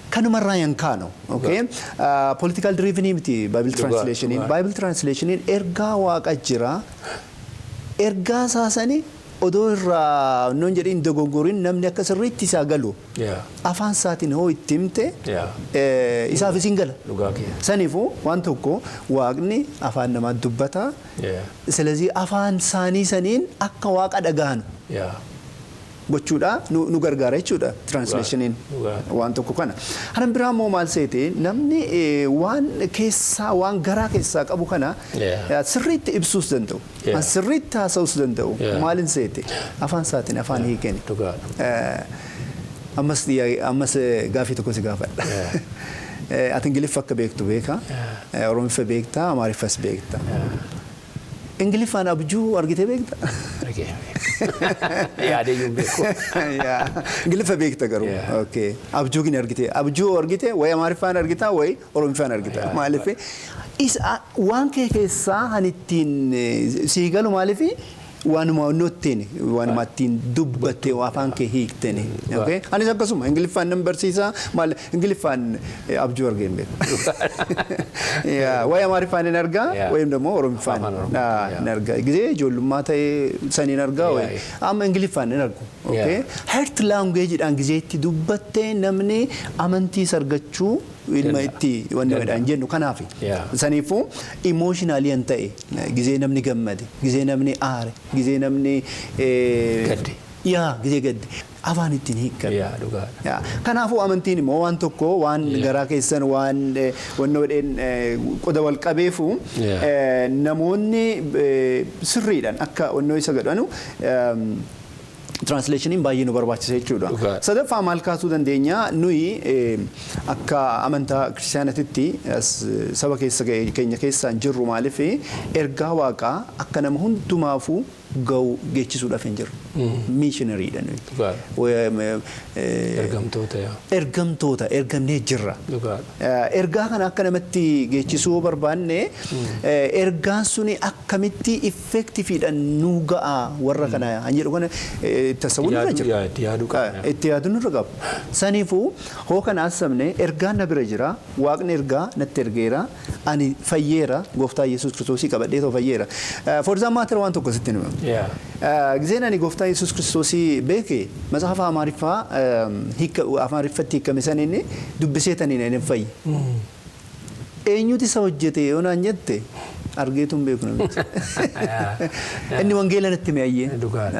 Kanuma Ryan Kano, okay? Political drivenity Bible translation. In Bible translation in erga waaqa jira erga saasani odorra non jedhin dogogorin namni akka sirriitti isaa galu afaan saatiin hoo ittimte isaaf isin gala sanifu waan tokko waaqni afaan nama dubbata ስለዚህ afaan saanii saniin akka waaqa dhagahan gochuudha nu gargaara jechuudha translationiin waan tokko kana hanan biraa moo maal seete namni waan keessa waan garaa keessa qabu kana sirriitti ibsuus danda'u sirriitti haasa'uus danda'u maalin seete afaan saatiin afaan hiikeni ammas gaaffii tokko si gaafadha ati ingiliffa akka beektu beeka oromiffa beekta amaariffas beekta ingiliffaan abjuu argitee beekta yaade yumbeeko ingiliffa beekta garuu okay abjuu gin abjuu argite way amaariffaan argita way oromifaan argita maaliif waan keessa hanittiin siigalu maaliif waanuma notteeni waanuma ittiin dubbatte afaan kee hiikteni okay anis akkasuma ingiliffaan nan barsiisa maal ingiliffaan abjuu argeen beeku way amaariffaan nan argaa wayim demo oromifaan nan argaa gisee ijoollummaa ta'ee saniin argaa way amma ingiliffaan nan argu okay heart language dhaan giseetti dubbatte namni amantii sargachuu ilma itti wanna wedhaan jennu kanaafi sanifu emotionally an ta'e gisee namni gammade gisee namni aare gisee namni gadde gisee gadde afaan ittiin hiikkan kanaafu amantiin immoo waan tokko waan garaa keessan waan wanna wedheen qoda wal qabeefu namoonni sirriidhaan akka wannoo isa gadhanu translationin baay'ee nu barbaachisa jechuudha sadaffaa maal kaasuu dandeenya nuyi akka amantaa kiristaanatitti saba keenya keessaan jirru maaliif ergaa waaqaa akka nama hundumaafuu ga'u geechisuudhaaf hin jirru missionary dha nuyi ergamtoota ergamnee jirra ergaa kana akka namatti geechisuu barbaanne ergaan suni akkamitti effectiveedhaan nu ga'a warra kana han jedhu kana tasawwurra jira itti yaaduun irra qabu saniifuu hoo kana asamne ergaan na bira jira waaqni ergaa natti ergeera ani fayyeera gooftaa Yesuus Kiristoosii qabadhee too fayyeera for example matter waan tokko sitti nima giseen ani gooftaa Yesuus Kiristoosii beeke matsaafa amaariffaa amaariffatti hiikame saniin dubbiseetaniin ani fayye eenyuti isa hojjete yoonaan jette argeetuun beeku namichi inni wangeela natti meeyyee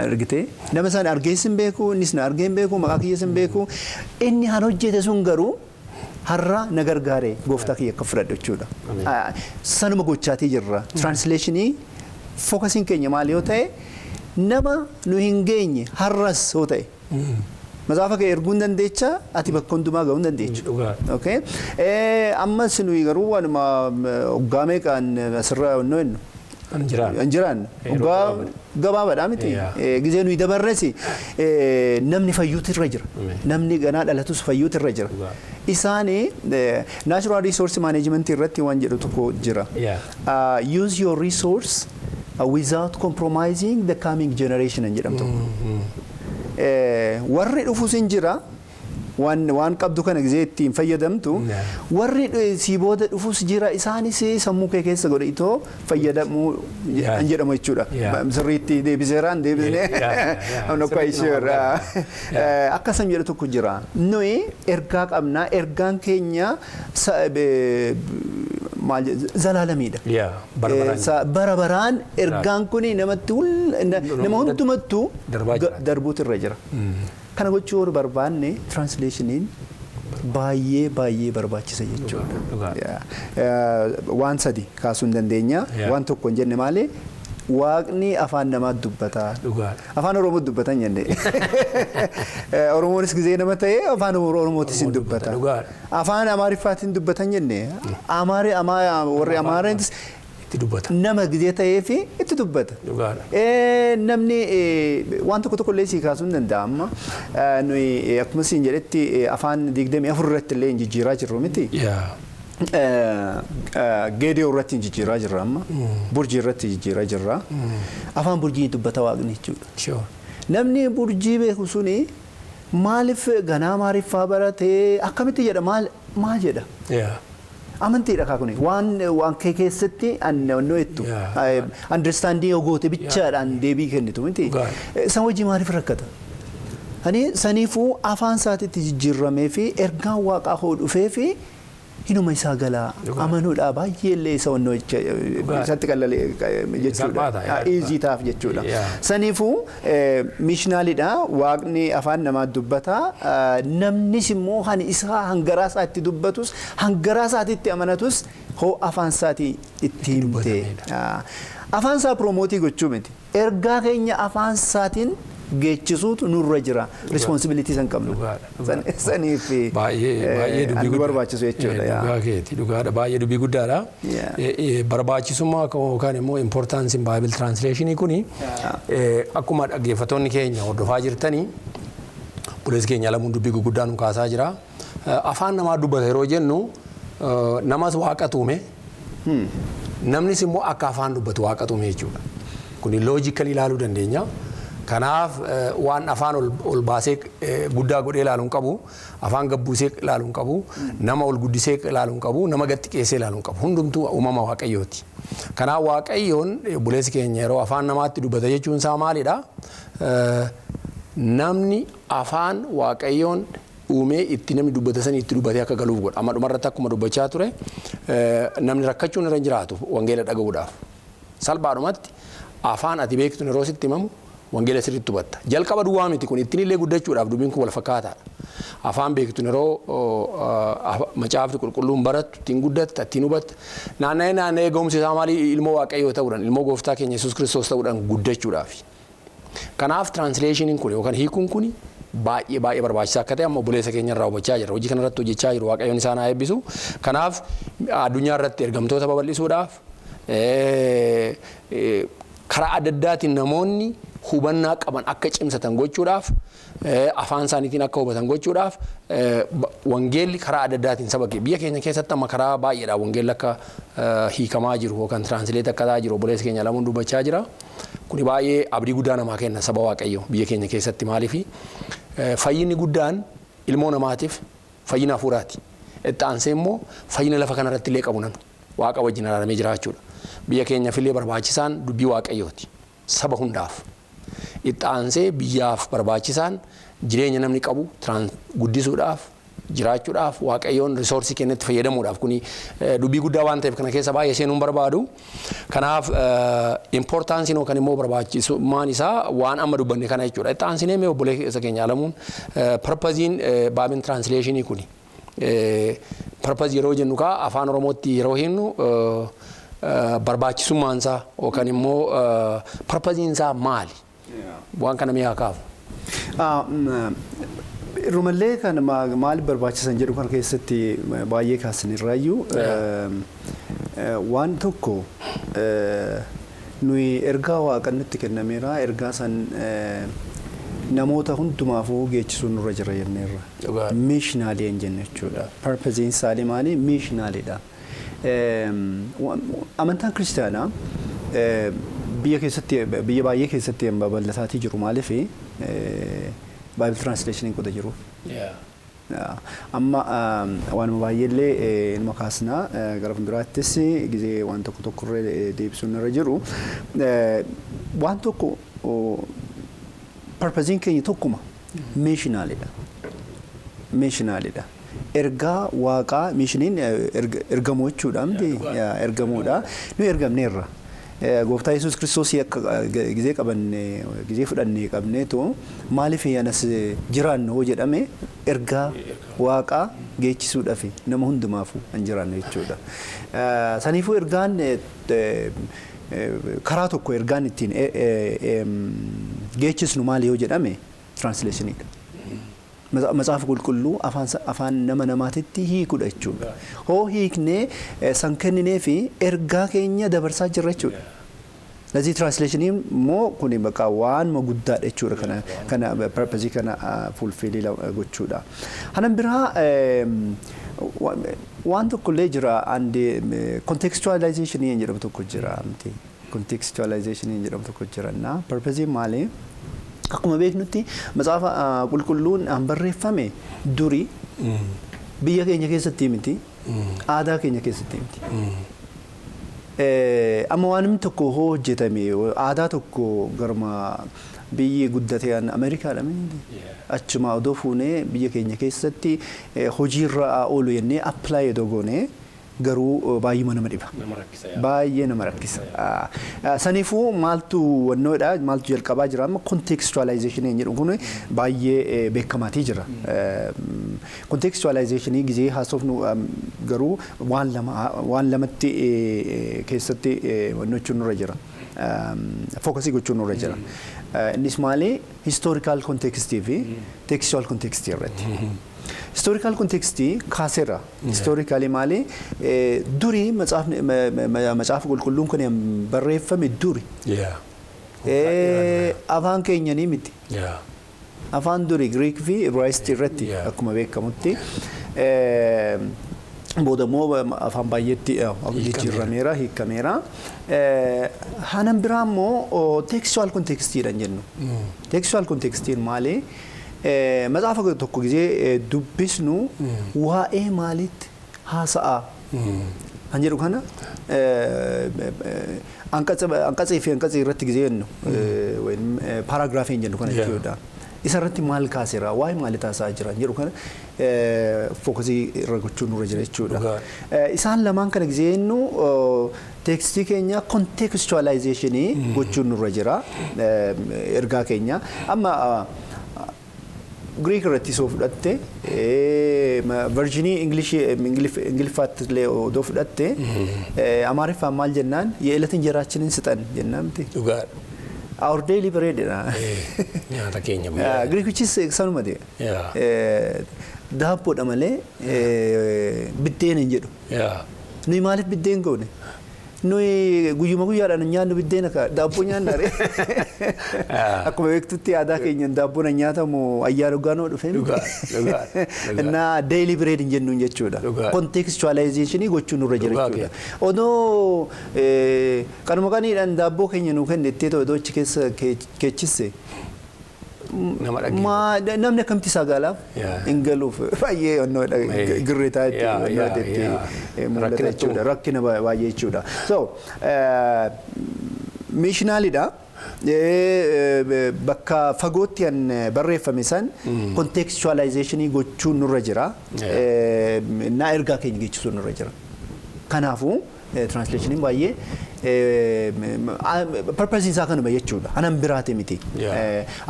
argite nama isaan argeessin beeku innis na argeen beeku maqaa kiyyeessin beeku inni han hojjete sun garuu har'a na gargaare gooftaa kiyya akka fudhadhu jechuudha sanuma gochaatii jirra translationii focusing keenya maal yoo ta'e nama nu hin geenye har'as yoo ta'e matsaafa kee erguun dandeecha ati bakka hundumaa ga'uun dandeecha okay ammas nuyi garuu waanuma hoggaa meeqaan asirra onnoo hennu anjiraan hoggaa gabaabadhaa miti gisee nuyi dabarresi namni fayyuutu irra jira namni ganaa dhalatus fayyuutu irra jira isaanii natural resource management irratti waan jedhu tokko jira use your resource without compromising the coming generation an jedhamtu warri dhufus hin jira waan qabdu kana gisee ittiin fayyadamtu warri si booda dhufus jira isaanis sammuu kee keessa godhe itoo fayyadamuu an jedhamu jechuudha sirriitti deebiseeraan deebisne I'm not quite sure akkasam jedhu tokko jira nuyi ergaa qabna ergaan keenya zalaalamiidha barabaraan ergaan kuni nama hundumattuu darbuutu irra jira kana gochuu barbaanne translationiin baay'ee barbaachisa jechuudha waan sadi kaasuu dandeenya waan tokko hin jenne malee waaqni afaan namaa dubbata. Afaan Oromoo dubbatan jenne. Oromoonis gizee nama ta'e afaan Oromootis hin dubbata. Afaan Amaariffaatiin dubbatan jenne. Warri Amaareenis itti dubbata. Nama gizee ta'ee fi itti dubbata. Namni waan tokko illee sii kaasuu hin danda'amma. Nuyi akkuma siin jedhetti afaan 24 irratti illee jijjiiraa jirru miti. Geediyoo irratti jijjiiraa jirra amma. Burjii irratti jijjiiraa jirra. Afaan burjii dubbata waaqni jechuudha. Namni burjii beeku suni maaliif ganaa Amaariffaa baratee akkamitti jedha maal jedha? Amantiidha kaakuni waan kee keessatti annoo jettu understanding ogoote bichaadhaan deebii kennitu miti. San wajjii maaliif rakkata? Saniifuu afaan isaatiitti jijjiiramee fi ergaan waaqaa hoo dhufee fi inuma isaa galaa amanuudha baay'ee illee isa wannoo isatti qallalee jechuudha. Easy taaf jechuudha. Saniifuu missionaaliidha waaqni afaan namaa dubbata. Namnis immoo kan isaa hangaraa isaa itti dubbatus hangaraa isaatiitti amanatus hoo afaan isaatii itti himte. Afaan isaa promootii gochuu miti. Ergaa keenya afaan isaatiin geechisuutu nurra jira. Responsibility san qabnu. Saniif baay'ee dubbii barbaachisu jechuudha. Dhugaadha baay'ee dubbii guddaadha. Barbaachisummaa yookaan immoo importance Bible translation kuni akkuma dhaggeeffattoonni keenya hordofaa jirtanii buleessi keenya lamuun dubbii guddaa nu kaasaa jira. Afaan namaa dubbata yeroo jennu namas waaqa tuume namnis immoo akka afaan dubbatu waaqa tuume jechuudha. Kuni loojikali ilaaluu dandeenya. Kanaaf waan afaan ol baasee guddaa godhee ilaaluun qabu, afaan gabbuusee ilaaluun qabu, nama ol guddisee ilaaluun qabu, nama gatti qeessee ilaaluun qabu. Hundumtuu uumama Waaqayyooti. Kanaaf Waaqayyoon buleessi keenya yeroo afaan namaatti dubbata jechuun isaa maalidha? Namni afaan Waaqayyoon uumee itti namni dubbata sanii itti dubbatee akka galuuf godha. Amma dhumarratti akkuma dubbachaa ture namni rakkachuun irra hin jiraatu wangeela dhaga'uudhaaf. Salphaadhumatti afaan ati beektu yeroo sitti himamu wangeela sirriitti dubbatta. Jalqaba duwwaa miti kun ittiin illee guddachuudhaaf dubbiin kun wal fakkaataadha. Afaan beektu yeroo macaafni qulqulluun barattu ittiin guddatta ittiin hubatta. Naanna'ee ga'umsi isaa maali ilmoo Waaqayyoo ta'uudhaan ilmoo gooftaa keenya Yesuus Kiristoos ta'uudhaan guddachuudhaaf. Kanaaf translationiin kun yookaan hiikuun kun baay'ee barbaachisaa akka ta'e amma buleessa keenya irraa hubachaa jira. Hojii kanarratti hojjechaa jiru Waaqayyoon isaan haa eebbisu. Kanaaf addunyaa irratti ergamtoota babal'isuudhaaf karaa adda addaatiin namoonni hubannaa qaban akka cimsatan gochuudhaaf afaan isaaniitiin akka hubatan gochuudhaaf wangeelli karaa adda addaatiin saba biyya keenya keessatti amma karaa baay'eedhaan wangeelli akka hiikamaa jiru yookaan translate akka ta'aa jiru buleessa keenya lamuun dubbachaa jira. Kuni baay'ee abdii guddaa namaa kenna saba Waaqayyoo biyya keenya keessatti maaliifi fayyinni guddaan ilmoo namaatiif fayyina hafuuraati. Itti aansee immoo fayyina lafa kanarratti illee qabu namni Waaqa wajjin araaramee jiraachuudha. Biyya keenyaaf illee barbaachisaan dubbii Waaqayyooti saba hundaaf. Itti aansee biyyaaf barbaachisaan jireenya namni qabu guddisuudhaaf jiraachuudhaaf Waaqayyoon risoorsii kennetti fayyadamuudhaaf kuni dubbii guddaa waan ta'eef kana keessa baay'ee seenuun barbaadu. Kanaaf importansiin yookaan immoo barbaachisummaan isaa waan amma dubbanne kana jechuudha. Itti aansinee mee obboleessa keenya alamuun purpose Bible translation kuni purpose yeroo jennu kaa afaan Oromootti yeroo hinnu barbaachisummaan isaa yookaan immoo purpose isaa maali? Waan kana mi'a kaafu. Rumallee kan maal barbaachisan jedhu kan keessatti baay'ee kaasanirraayyuu waan tokko nuyi ergaa Waaqa nutti kennameera ergaa san namoota hundumaafuu geechisuun nurra jira jenneerra. Missionaalii hin jenne jechuudha. Purpose isaanii maali? Missionaaliidha. Amantaan kiristaanaa biyya baay'ee keessatti babal'ataatii jiru maaliif Bible translation godha jiru. Amma waan baay'eellee ilma kaasnaa gara fuulduraattis gizee waan tokkorree deebisuun irra jiru waan tokko purpose keenya tokkuma missionaalidha. Missionaalidha. Ergaa Waaqaa missioniin ergamuu jechuudha miti ergamuudha. Nu ergamneerra. Gooftaa Yesuus Kiristoos gizee qabannee gizee fudhannee qabneetu maaliif anas jiraannu jedhame ergaa Waaqaa geechisuudhaaf nama hundumaafuu an jiraannu jechuudha. Saniifuu ergaan karaa tokko ergaan ittiin geechisnu maali yoo jedhame translationidha. Macaafa qulqulluu afaan namaatitti hiikudha jechuudha. Hoo hiiknee san kenninee fi ergaa keenya dabarsaa jirra jechuudha. Lazii translationiin immoo kun bakka waan guddaadha jechuudha kana purpose kana fulfillii gochuudha. Hanan biraa waan tokkollee jira contextualization jedhamu tokko jira miti. Contextualization jedhamu tokko jira na purpose maali? Akkuma beeknutti macaafa qulqulluun barreeffame duri biyya keenya keessatti miti, aadaa keenya keessatti miti. Amma waan tokko hojjetame aadaa tokko garma biyyi guddatee Ameerikaadha miti. Achuma odoo fuunee biyya keenya keessatti hojiirra oolu jennee apply dogoonee garuu baay'ee nama dhiba. Baay'ee nama rakkisa. Saniifuu maaltu wannoodha maaltu jalqabaa jira amma contextualization jedhu kun baay'ee beekamaatii jira. Contextualization gizee haasofnu garuu waan lamatti keessatti wannochuun nurra jira. Focusii gochuun nurra jira. Innis maali historical context fi textual context irratti. Historical context kaasera. Historically maali duri macaafa qulqulluun kun barreeffame duri. Afaan keenya ni miti. Afaan duri Greek fi Ibraayistii irratti akkuma beekamutti. Boodammoo afaan baay'eetti jijjiirameera hiikameera. Hanan biraa immoo textual contextiidhaan jennu. Textual contextiin maali? Macaafa tokko gizee dubbisnu waa'ee maalitti haasa'a kan jedhu kana anqatsii fi anqatsii irratti gizee jennu paragraafiin jennu kana jechuudha. Isa irratti maal kaaseera waa'ee maalitti haasa'aa jira jedhu kana fookasii irra gochuun nurra jira jechuudha. Isaan lamaan kana gizee jennu tekstii keenya contextualizationii gochuun nurra jira ergaa keenya. Amma Greek irratti soo fudhatte versionii Ingiliffaatti odoo fudhatte Amaariffaan maal jennaan የዕለት እንጀራችንን ስጠን jennaan miti. Our daily bread nyaata keenya Greekichis sanuma ta'e daabboodha malee biddeen hin jedhu. Nuyi maaliif biddeen goone? Nuyi guyyuma guyyaadhaan nyaannu biddeena daabboo nyaannaare. Akkuma beektutti aadaa keenyaan daabboon nyaatamu ayyaana dhugaanoo dhufee na daily bread hin jennuun jechuudha. Contextualizationii gochuun nurra jira jechuudha. Odoo kanuma kaniidhaan daabboo keenya nuu kennettee ta'u odoo achi keessa keechisse namni akkamitti isaa gaalaaf hin galuuf baay'ee onnoodha girree taa'etti mul'ata jechuudha. Rakkina baay'ee jechuudha. So mishinaalidha. Bakka fagootti an barreeffame san contextualizationii gochuun nurra jira. Na ergaa keenya geechisuun nurra jira. Kanaafuu translationiin baay'ee purpose isaa kanuma jechuudha. Hanan biraate miti.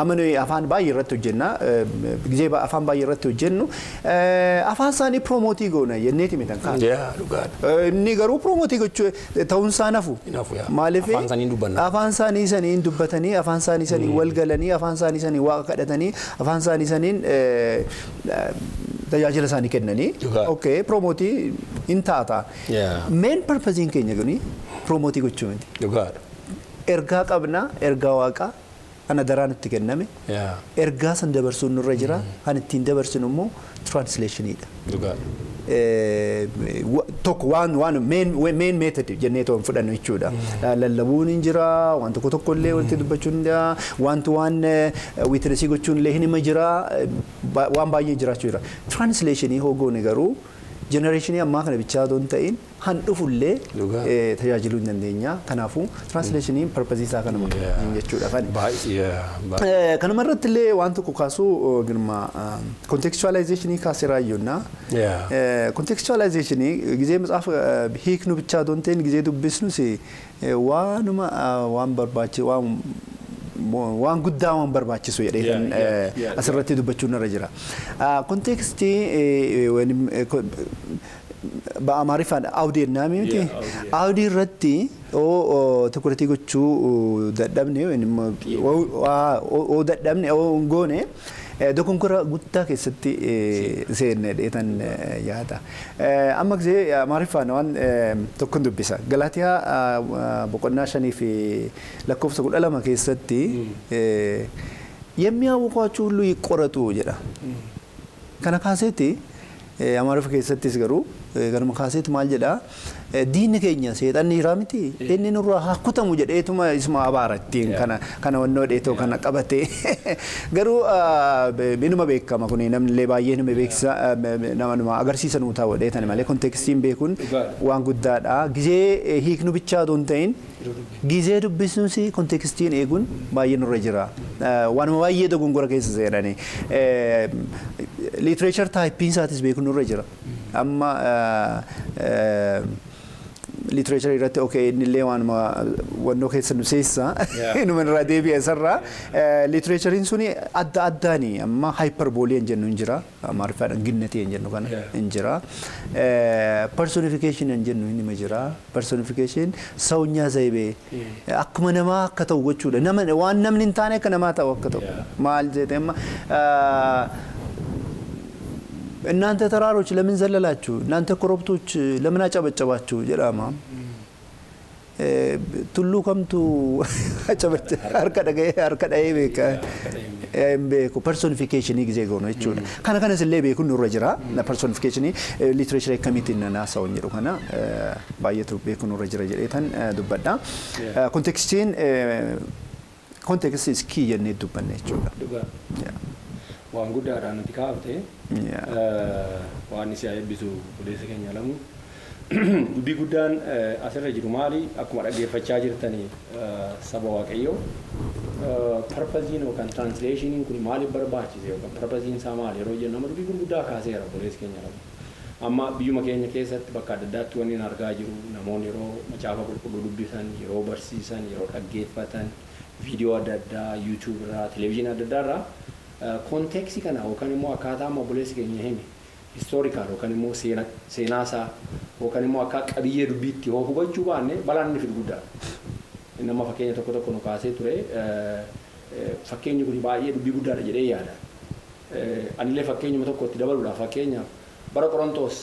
Amma nuyi afaan baay'ee irratti hojjenna. Gizee afaan baay'ee irratti hojjennu afaan isaanii promootii goona jenneeti mitan kaan. Inni garuu promootii gochuu ta'uun isaa nafu. Maaliif afaan isaanii saniin dubbatanii afaan isaanii saniin wal galanii afaan isaanii saniin waaqa kadhatanii afaan isaanii saniin tajaajila isaanii kennanii. Okay promootii hin taata. Main purposein keenya guni promootii gochuu miti. Ergaa qabna ergaa waaqaa ana daraan itti kenname. Ergaa san dabarsuun nurra jira. Kan ittiin dabarsinu immoo translationiidha. Tokko waan main method jennee toon fudhannu jechuudha. Lallabuun hin jira waan tokko illee walitti dubbachuun waan witnessii gochuun illee hinima jira waan baay'ee jiraachuu jira. Translationii hogoone garuu generationi ammaa kana bichaa doon ta'in han dhufullee tajaajiluu hin dandeenya. Kanaafuu translationiin purpose isaa kanuma jechuudha fani. Kanuma irratti illee waan tokko kaasuu girma contextualizationii kaaseraa iyyuuna. Contextualizationii gizee macaafa hiiknu bichaa doon ta'in gizee dubbisnus waanuma waan barbaachisu waan guddaa waan barbaachisu jedhee asirratti dubbachuun irra jira. Kontekstii በአማርኛ አውዲ እና ሚቲ አውዲ ረቲ Tukurtii gochuu dadhabne dadhabne ngoone dogonkora guddaa keessatti seenne dheetan yaada. Amma gisee maariffaan waan tokkon dubbisa. Galaatiyaa boqonnaa 5 fi lakkoofsa 12 keessatti የሚያውቋችሁ ሁሉ ይቆረጡ ጀዳ ከነ ካሴቲ አማርፍ keessattis garuu garma kaaseet maal jedha diinni keenya seexanni hiramiti inni nurra hakutamu jedheetuma isma abaarattiin kana wannoo dheetoo kana qabate garuu binuma beekama kun namni illee baay'ee nama beeksisa nama agarsiisan utaa wadheetan malee kontekstiin beekuun waan guddaadha gizee hiiknu bichaa doon ta'in gizee dubbisuusi kontekstiin eeguun baay'ee nurra jira waanuma baay'ee dogongora keessa seedhani literature type isaatis beekuun nurra jira amma literature irratti okay inni waanuma wannoo keessa nu seessa inuma irraa deebi'e sarra literaturein suni adda addaani amma hyperbole jennu injira maarifaadhaan ginnati jennu kana injira personification jennu inni majira personification saunya zaybe akkuma nama akka ta'u gochuudha nama waan namni hin taane akka namaa ta'u akka ta'u maal jedhee amma እናንተ ተራሮች ለምን ዘለላችሁ እናንተ ኮረብቶች ለምን አጨበጨባችሁ ጀራማ ቱሉ ከምቱ አጨበጨ አርከዳዬ ቤከ ኤምቤኮ ፐርሶኒፊኬሽን ይግዜ ጎኖ እቹን ካነ ስለ ቤኩ ኑሮ ጅራ ፐርሶኒፊኬሽን ሊትሬቸር ኮሚቴ እና ሳውኝ ነው ካና ባየቱ ቤኩ ኑሮ ጅራ ጀሬታን ዱበዳ ኮንቴክስት is key የኔ ዱበነ እቹዳ waan guddaadhaan nuti kaafte waan isii eebbisu odeessa keenya lamu dubbii guddaan asirra jiru maali akkuma dhaggeeffachaa jirtanii saba waaqayyoo purpose yookaan translation kun maaliif barbaachise yookaan purpose isaa maali yeroo jennu nama dubbii guddaa kaaseera odeessa keenya lamu amma biyyuma keenya keessatti bakka adda addaatti wanni argaa jiru namoonni yeroo macaafa qulqulluu dubbisan yeroo barsiisan yeroo dhaggeeffatan viidiyoo adda addaa YouTube irraa televiziyoonii adda addaa irraa kontekstii kana yookaan immoo akkaataa obboleessi keenya hime historical yookaan immoo seenaasaa yookaan immoo akka qabiyyee dubbiitti hoo hubachuu baanne balaan inni fidu guddaa nama fakkeenya tokko nu kaasee ture fakkeenyi kun baay'ee dubbii guddaadha jedhee yaada anillee fakkeenyuma tokkotti dabaluudhaaf fakkeenyaaf bara Qorontoos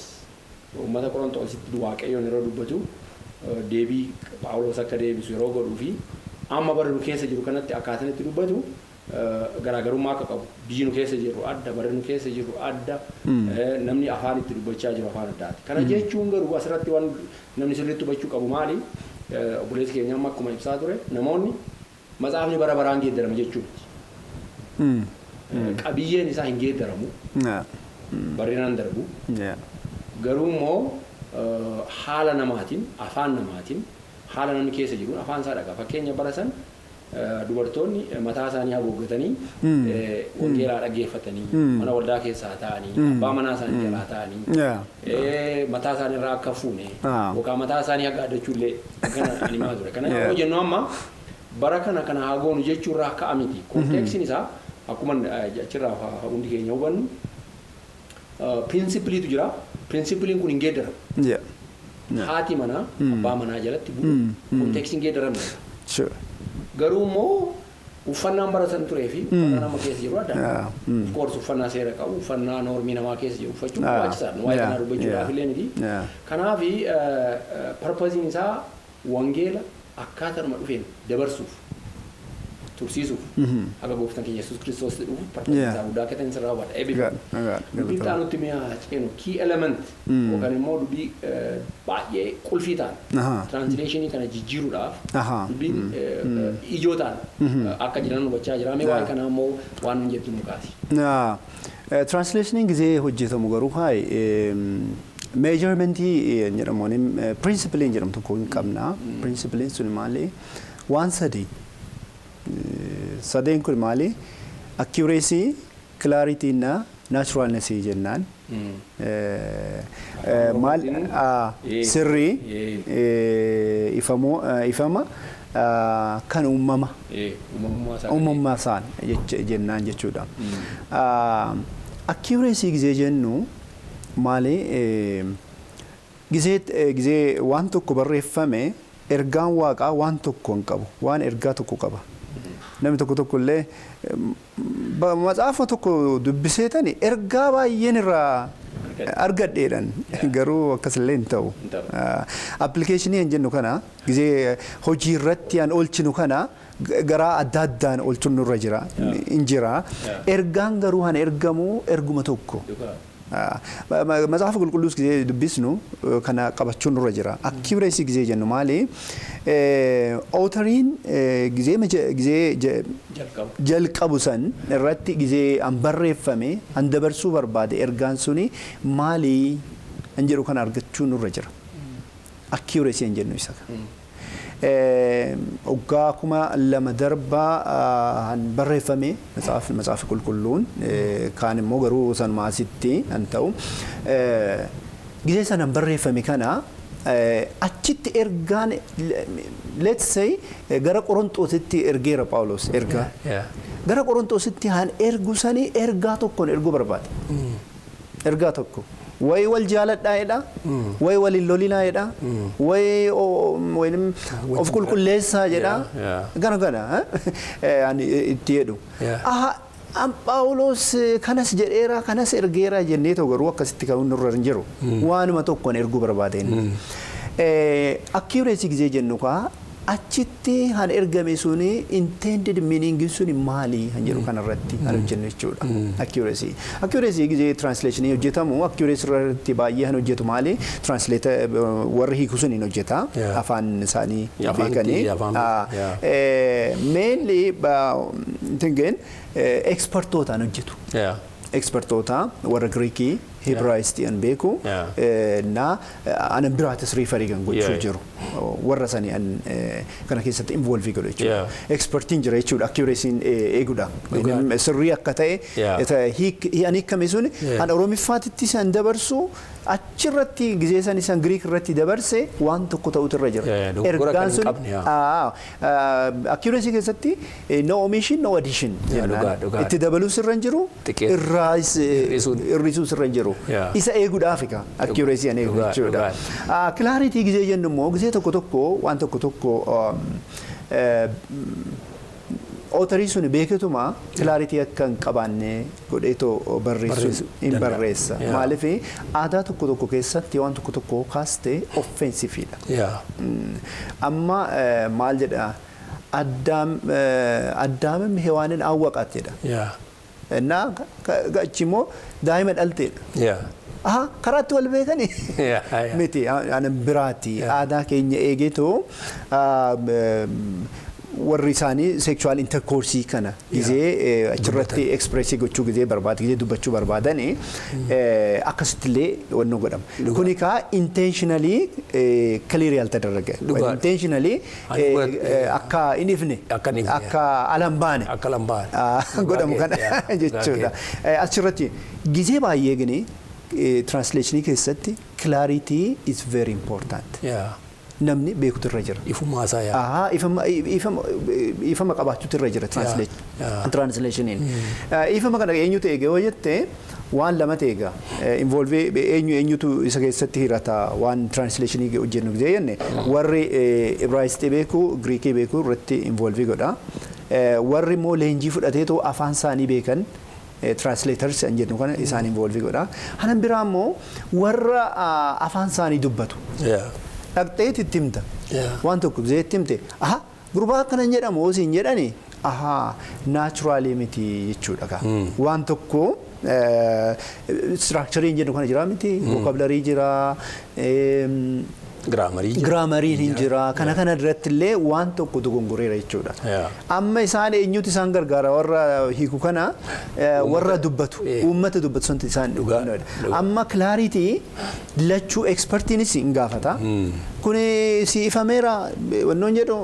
uummata Qorontoositti waaqayyoon yeroo dubbatu deebii Phaawulos akka deebisu yeroo godhuu fi amma bara nu keessa jiru kanatti akkaataan itti dubbatu garaagarummaa akka qabu biyyi nu keessa jiru adda bara nu keessa jiru adda namni afaan itti dubbachaa jiru afaan addaati kana jechuun garuu asirratti waan namni sirriitti hubachuu qabu maali obboleessi keenya amma akkuma ibsaa ture namoonni matsaafni bara baraan geeddaramu jechuudha qabiyyeen isaa hin geeddaramu barreenaan darbu garuu immoo haala namaatiin afaan namaatiin haala namni keessa jiru afaan isaa dhagaa fakkeenya bara san dubartoonni mataa isaanii haguuggatanii wangeelaa dhaggeeffatanii mana waldaa keessaa ta'anii abbaa manaa isaanii jalaa ta'anii mataa isaanii irraa akka fuune yookaan mataa isaanii haggaadachuu illee kana animaa ture kana yoo jennu amma bara kana hagoonu jechuu irraa akka amiti kontekstiin isaa akkuma achirraa hundi keenya hubannu pirinsipiliitu jira pirinsipiliin kun hin geeddaramu haati manaa abbaa manaa jalatti bulu kontekstiin geeddaramne garuu immoo uffannaan baratan turee fi uffannaa nama keessa jiru adda of course uffannaa seera qabu uffannaa noormii namaa keessa jiru uffachuun barbaachisaadha waa'ee kanaa dubbachuudhaaf illee miti kanaaf purpose isaa wangeela akkaataadhuma dhufeen dabarsuuf tursiisuuf haga gooftaan keenya Yesuus Kiristoos dhufu purpose isaa guddaa akka ta'in sirraa hubaadha eebbifama dubbii xaanutti mi'a ceenu key element yookaan immoo dubbii baay'ee qulfii ta'an translationii kana jijjiiruudhaaf dubbiin ijoo ta'an akka jiran hubachaa jira mee waa'ee kanaa immoo waan hin jettu mukaati. Translationiin gisee hojjetamu garuu meejarmentii jedhamuun pirinsipiliin jedhamu tokko hin qabna pirinsipiliin sun maali waan sadii sadeen kun maali accuracy clarity na naturalness jennaan maal sirrii ifama kan uumamummaa isaan jennaan jechuudha accuracy gisee jennu maali gisee waan tokko barreeffame ergaan waaqaa waan tokko hin qabu waan ergaa tokko qaba. Namni tokko illee matsaafa tokko dubbiseetani ergaa baay'een irraa argadheedhan garuu akkasillee hin ta'u. Appilikeeshinii hin jennu kana gizee hojii irratti an oolchinu kana garaa adda addaan oolchuun nurra jira hin jira. Ergaan garuu han ergamu erguma tokko. Matsaafa qulqulluus gizee dubbisnu kana qabachuun nurra jira. Accuracy gizee jennu maali? Authoriin gizee jalqabu san irratti gizee an barreeffame an dabarsuu barbaade ergaan suni maali an jedhu kana argachuun nurra jira. Accuracy hin jennu isa kana. Oggaa kuma lama darbaa han barreeffame matsaafi qulqulluun kaan immoo garuu san maasitti an ta'u gizee san han barreeffame kana achitti ergaan let's say gara Qorontositti ergeera Phaawulos ergaa gara Qorontositti han ergu sanii ergaa tokkoon erguu barbaade. Ergaa tokko way wal jaaladhaa'edha way wal hin lolinaa way of qulqulleessaa jedha gana ani itti jedhu. Phaawulos kanas jedheera kanas ergeera jennee ta'u garuu akkasitti kan nurra hin jiru waanuma tokkoon erguu barbaadeen. Accuracy gizee jennu kaa achitti han ergame suni intended meaning suni maali han jedhu kanarratti han hojjennu jechuudha. Accuracy gizee translation hojjetamu accuracy irratti baay'ee han hojjetu maali? Translator warri hiiku suni hojjeta afaan isaanii beekanii. Mainly tingen expertootaan hojjetu. Expertoota warra Greekii Hebraayistii an beeku na anan biraatis riifarii kan gochuu jiru warra sanii an kana keessatti involvii godhu jechuudha. Expertiin jira jechuudha accuracy'n eeguudha. Sirrii akka ta'e an hiikame suni an Oromiffaatitti san dabarsu achirratti gizee san isan Greek irratti dabarse waan tokko ta'utu irra jira. Ergaan sun accuracy keessatti no omission no addition itti dabaluu sirra hin jiru irrisuu sirra hin jiru. Isa eeguudhaaf accuracy an eegu jechuudha. Clarity gizee jennu immoo gizee tokko waan tokko Authorii sun beeketuma clarity akka hin qabaanne godheetoo barreessu hin barreessa. Maaliif aadaa tokko keessatti waan tokko kaaste offensiveidha. Amma maal jedha addaamim hewaanin awwaqaat jedha. Innaa gachimoo daa'ima dhalteedha. Karaatti wal beekani miti anan biraati aadaa keenya eegetoo warri isaanii sexual intercourse kana gizee achirratti expressii gochuu gizee barbaadu gizee dubbachuu barbaadani akkasittillee wanno godhama. Kuni kaa intentionally clear yaltadaraga intentionally akka inifne akka alambaane godhamu kana jechuudha. Achirratti gizee baay'ee gini translationii keessatti clarity is very important. Namni beekutu irra jira. Ifuma haasaa ifama qabaachuutu irra jira translationiin. Ifama kana eenyutu eege yoo jette waan lama eega. Involve eenyutu isa keessatti hirata waan translationii hojjennu gizee jenne warri Ibraayistii beeku Giriikii beeku irratti involve godha. Warri immoo leenjii fudhateetoo afaan isaanii beekan translators an jedhu kana isaan involve godha. Hanan biraa immoo warra afaan isaanii dubbatu. Dhaqxeet itti himta waan tokko gizee itti himte gurbaa akkana jedhamu osiin jedhani naturally miti jechuudha. Waan tokko structure hin jennu kana jira miti vocabulary jira grammariin hin jira kana irratti illee waan tokko dogongoreera jechuudha. Amma isaan eenyutu isaan gargaara warra hiiku kana warra dubbatu uummata dubbatu santi isaan dhugaadha. Amma clarity lachuu expertiinis hin gaafata. Kuni si ifameera wannoon jedhu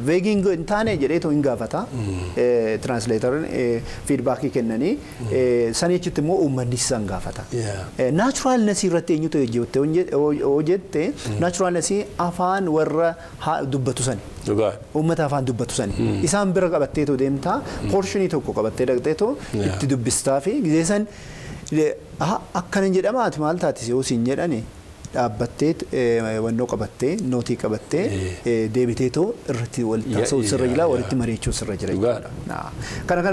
veeging hin taane jedheetoo hin gaafata. Translator'n feedbackii kennanii saniichitti immoo uummanni isaan gaafata. Naturalness irratti eenyutu hojjette naturalness afaan warra dubbatu sani. Uummata afaan dubbatu sani. Isaan bira qabatteetoo deemtaa portionii tokko qabattee dhaqxeetoo itti dubbistaa fi gizee san akkanan jedhamaati maal taatise osiin jedhani dhaabbattee wannoo qabattee nootii qabattee deebiteetoo irratti walitti taasisuu sirra jira walitti mari'achuu sirra jira. Kana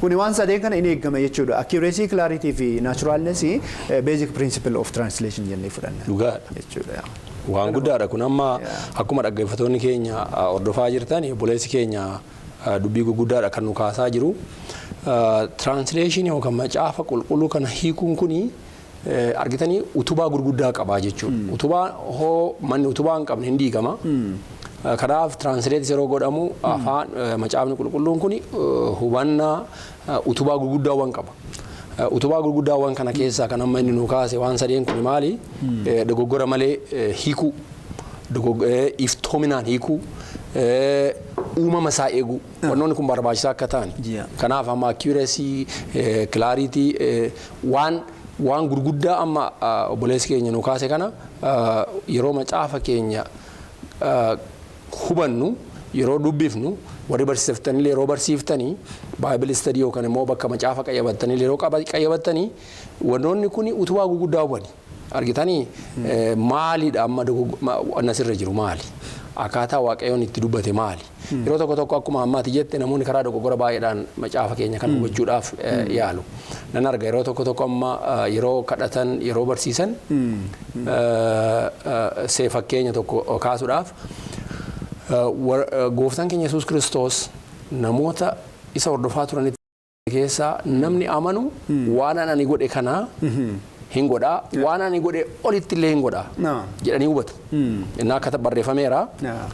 kuni waan sadeen kana inni eegame jechuudha. Accuracy, clarity fi naturalness basic principle of translation jennee fudhanna jechuudha. Waan guddaadha kun amma akkuma dhaggeeffattoonni keenya hordofaa jirtan obboleessi keenya dubbii guddaadha kan nu kaasaa jiru. Translation yookaan macaafa qulqulluu kana hiikuun kuni argitanii utubaa gurguddaa qabaa jechuudha. Utubaa hoo manni utubaa hin qabne hin diigama. Kanaaf translate yeroo godhamu afaan macaafni qulqulluun kuni hubannaa utubaa gurguddaawwan qaba. Utubaa gurguddaawwan kana keessaa kan amma inni nu kaase waan sadeen kuni maali? Dogoggora malee hiikuu, iftoominaan hiikuu, uumama isaa eeguu. Wannoonni kun barbaachisaa akka ta'ani. Kanaaf amma accuracy, clarity waan gurguddaa amma obboleessi keenya nu kaase kana yeroo macaafa keenya hubannu yeroo dubbifnu warri barsiiftanii yeroo barsiiftanii Bible study yookaan immoo bakka macaafa qayyabattanii yeroo qayyabattanii wannoonni kun utubaa gurguddaa hubani argitanii maalidha amma nasirra jiru maali akkaataa waaqayyoon itti dubbate maali yeroo tokko akkuma ammaati jette namoonni karaa dogoggora baay'eedhaan macaafa keenya kan hubachuudhaaf yaalu nan arga yeroo tokko amma yeroo kadhatan yeroo barsiisan fakkeenya tokko kaasuudhaaf gooftaan keenya Yesuus Kiristoos namoota isa hordofaa turan keessaa namni amanu waan ani godhe kana hin godhaa waan ani godhe olitti illee hin godhaa jedhanii hubatu. Innaa akka barreeffameera.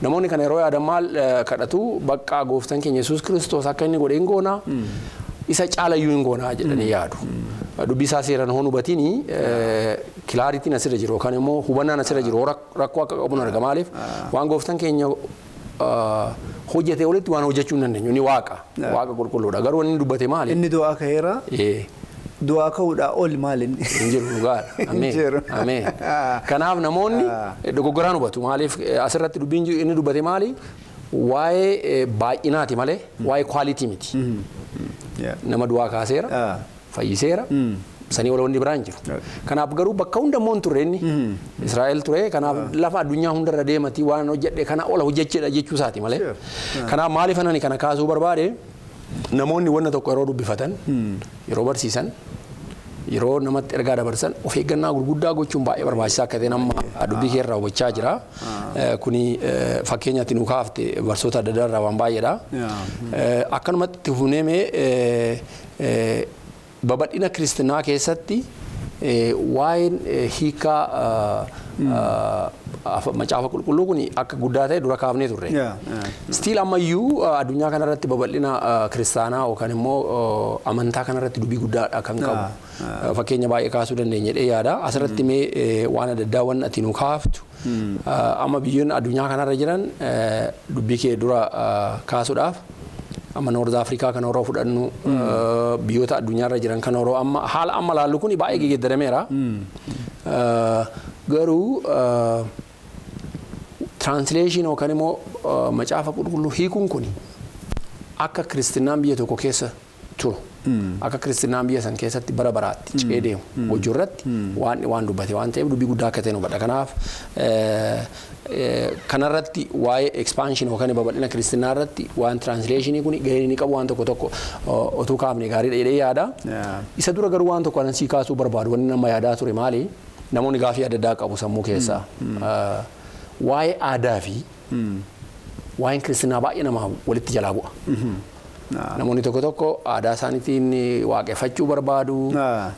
Namoonni kana yeroo yaadan maal kadhatu bakka gooftaan keenya Yesuus Kiristoos akka inni godhe hin goonaa isa caalayyuu hin goonaa jedhanii yaadu. Dubbii isaa seeraan hoon hubatini kilaaritiin asirra jiru yookaan immoo hubannaan asirra jiru rakkoo akka qabuun arga maaliif waan gooftaan keenya hojjete olitti waan hojjechuu hin dandeenyu ni waaqa qulqulluudha garuu inni dubbate maali? Inni du'aa ka'eera. Du'aa ka'uudhaa ol maali? Injiru dhugaadha. Ameen. Kanaaf namoonni dogoggoraan hubatu maaliif asirratti dubbiin inni dubbate maali? Waa'ee baay'inaati malee waa'ee kwaalitii miti. Nama du'aa kaaseera fayyiseera sanii wal wanni biraan jiru. Kanaaf garuu bakka hunda immoo hin turre inni Israa'el ture kanaaf lafa addunyaa hundarra deemati waan hojjedhe kana ola hojjecheedha jechuu isaati malee. Kanaaf maaliif anani kana kaasuu barbaade namoonni wanna tokko yeroo dubbifatan yeroo barsiisan yeroo namatti ergaa dabarsan of eeggannaa gurguddaa gochuun baay'ee barbaachisaa akka ta'e nama dubbii keerraa hubachaa jira. Kuni fakkeenyaatti nu kaafte barsoota adda addaa irraa waan baay'eedha. Akkanumatti huneemee babal'ina kiristinnaa keessatti waa'een hiikaa macaafa qulqulluu kun akka guddaa ta'e dura kaafnee turre. Stiil ammayyuu addunyaa kanarratti babal'ina kiristaanaa yookaan immoo amantaa kanarratti dubbii guddaadha kan qabu. Fakkeenya baay'ee kaasuu dandeenya jedhee yaada. Asirratti mee waan adda addaa waan ati nu kaaftu amma biyyoonni addunyaa kanarra jiran dubbii kee dura kaasuudhaaf amma Noord Afrikaa kan horoo fudhannu biyyoota addunyaarra jiran kan horoo amma haala amma laallu kun baay'ee geeddarameera. Garuu translation yookaan immoo macaafa qulqulluu hiikuun kun akka kiristinnaan biyya tokko keessa turu akka kiristinnaan biyya san keessatti bara baraatti cee deemu hojii irratti waan dubbate waan ta'eef dubbii guddaa akka ta'e nu hubadha. Kanaaf kanarratti waa'ee expansion yookaan babal'ina kiristinnaa irratti waan translationii kun gahee inni qabu waan tokko otuu kaafne gaariidha jedhee yaada. Isa dura garuu waan tokko anan sii kaasuu barbaadu wanni nama yaadaa ture maali? Namoonni gaaffii adda addaa qabu sammuu keessaa waa'ee aadaa fi waa'een kiristinnaa baay'ee nama walitti jalaa bu'a. Namoonni tokko aadaa isaaniitiin waaqeffachuu barbaadu,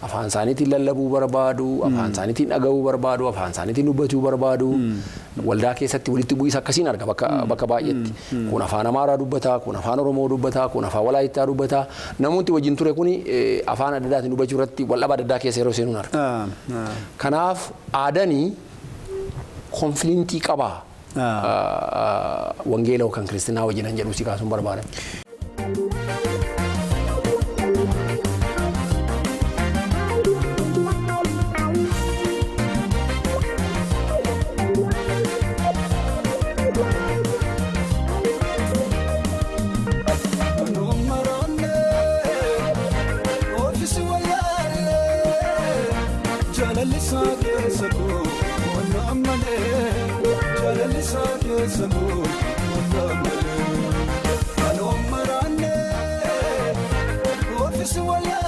afaan isaaniitiin lallabuu barbaadu, afaan isaaniitiin dhaga'uu barbaadu, afaan isaaniitiin dubbatuu barbaadu. Waldaa keessatti walitti bu'iinsa akkasiin arga bakka baay'eetti. Kun afaan Amaaraa dubbataa, kun afaan Oromoo dubbataa, kun afaan Walaayittaa dubbataa. Namoonni wajjin ture kun afaan adda addaatiin dubbachuu irratti waldhabaa adda addaa keessa yeroo seenuun arga. Kanaaf aadaanii konfiliintii qabaa wangeela yookaan kiristinnaa wajjin jedhu si kaasuun barbaadan. سمو وفمل أنا أمراني وفي سوالي